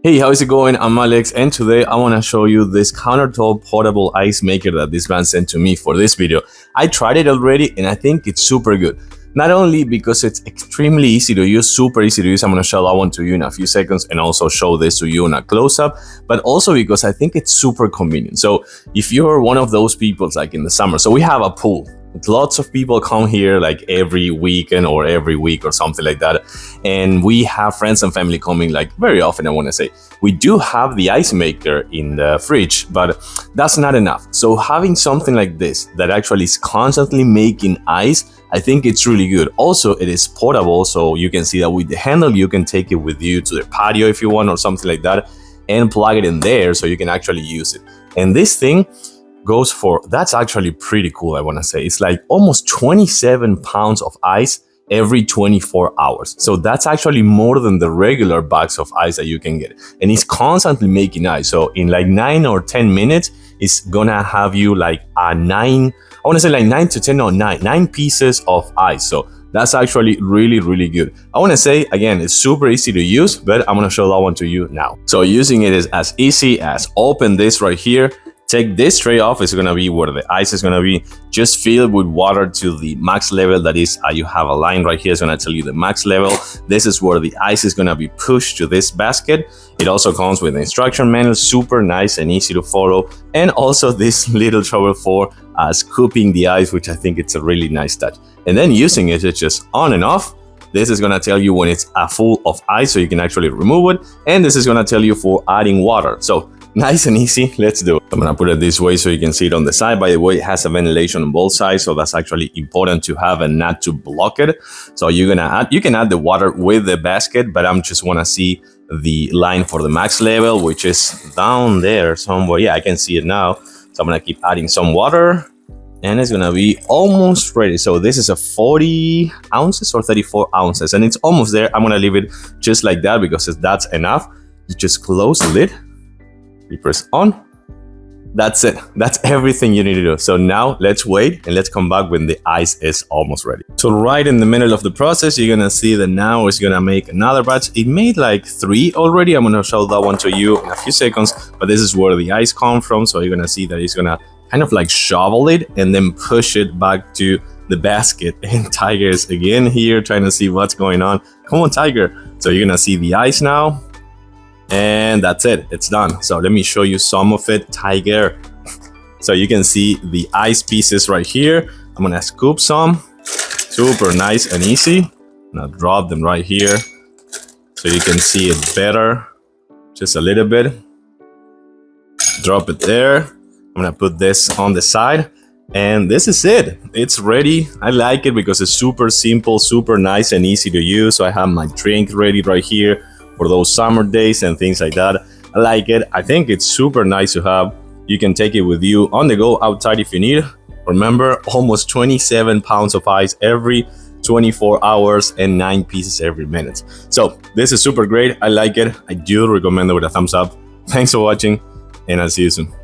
Hey, how's it going? I'm Alex, and today I want to show you this countertop portable ice maker that this man sent to me for this video. I tried it already and I think it's super good. Not only because it's extremely easy to use, super easy to use, I'm going to show that one to you in a few seconds and also show this to you in a close-up, but also because I think it's super convenient. So if you're one of those people like in the summer, so we have a pool. Lots of people come here like every weekend or every week or something like that, and we have friends and family coming like very often. I want to say we do have the ice maker in the fridge, but that's not enough. So having something like this that actually is constantly making ice, I think it's really good. Also, it is portable, so you can see that with the handle you can take it with you to the patio if you want or something like that and plug it in there so you can actually use it. And this thing goes for, that's actually pretty cool. I want to say it's like almost 27 pounds of ice every 24 hours. So that's actually more than the regular bags of ice that you can get. And it's constantly making ice. So in like 9 or 10 minutes, it's gonna have you like a 9 pieces of ice. So that's actually really good. I want to say again, it's super easy to use, but I'm gonna show that one to you now. So using it is as easy as open this right here. Take this tray off. It's gonna be where the ice is gonna be. Just fill it with water to the max level. That is, you have a line right here. It's gonna tell you the max level. This is where the ice is gonna be pushed to this basket. It also comes with an instruction manual, super nice and easy to follow. And also this little shovel for scooping the ice, which I think it's a really nice touch. And then using it, it's just on and off. This is gonna tell you when it's full of ice, so you can actually remove it. And this is gonna tell you for adding water. So nice and easy, let's do it. I'm gonna put it this way so you can see it on the side. By the way, it has a ventilation on both sides, so that's actually important to have and not to block it. So you can add the water with the basket, but I'm just wanna see the line for the max level, which is down there somewhere. Yeah, I can see it now. So I'm gonna keep adding some water and it's gonna be almost ready. So this is a 40 ounces or 34 ounces and it's almost there. I'm gonna leave it just like that because that's enough. You just close the lid. You press on. That's it. That's everything you need to do. So now let's wait and let's come back when the ice is almost ready. So right in the middle of the process, you're gonna see that now it's gonna make another batch. It made like 3 already. I'm gonna show that one to you in a few seconds, but this is where the ice comes from. So you're gonna see that it's gonna kind of like shovel it and then push it back to the basket. And Tiger is again here trying to see what's going on. Come on, Tiger. So you're gonna see the ice now. And that's it, it's done. So let me show you some of it, Tiger. So you can see the ice pieces right here. I'm gonna scoop some, super nice and easy. Now drop them right here so you can see it better, just a little bit. Drop it there. I'm gonna put this on the side and this is it. It's ready. I like it because it's super simple, super nice and easy to use. So I have my drink ready right here for those summer days and things like that. I like it. I think it's super nice to have. You can take it with you on the go outside if you need. Remember, almost 27 pounds of ice every 24 hours and 9 pieces every minute. So this is super great. I like it. I do recommend it with a thumbs up. Thanks for watching and I'll see you soon.